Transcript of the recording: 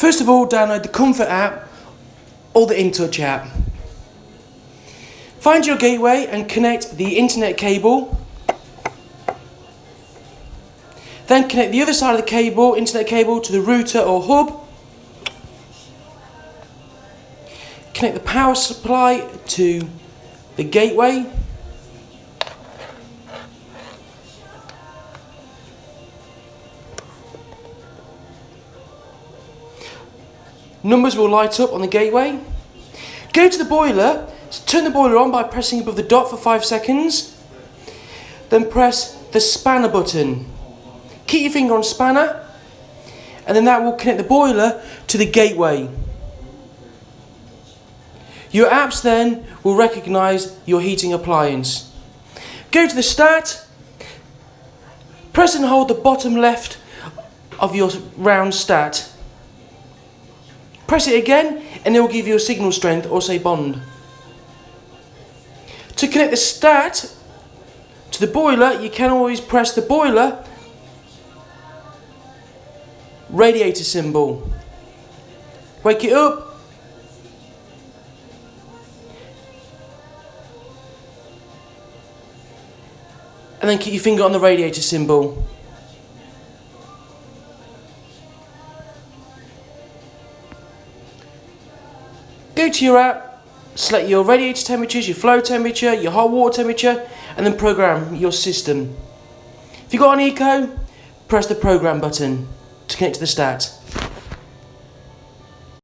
First of all, download the Comfort app or the InTouch app. Find your gateway and connect the internet cable. Then connect the other side of the cable, internet cable, to the router or hub. Connect the power supply to the gateway. Numbers will light up on the gateway. Go to the boiler, turn the boiler on by pressing above the dot for 5 seconds. Then press the spanner button. Keep your finger on spanner, and then that will connect the boiler to the gateway. Your apps then will recognise your heating appliance. Go to the start, press and hold the bottom left of your round stat. Press it again and it will give you a signal strength or say bond. To connect the stat to the boiler, you can always press the boiler radiator symbol. Wake it up. And then keep your finger on the radiator symbol. Go to your app, select your radiator temperatures, your flow temperature, your hot water temperature, and then program your system. If you've got an eco, press the program button to connect to the stat.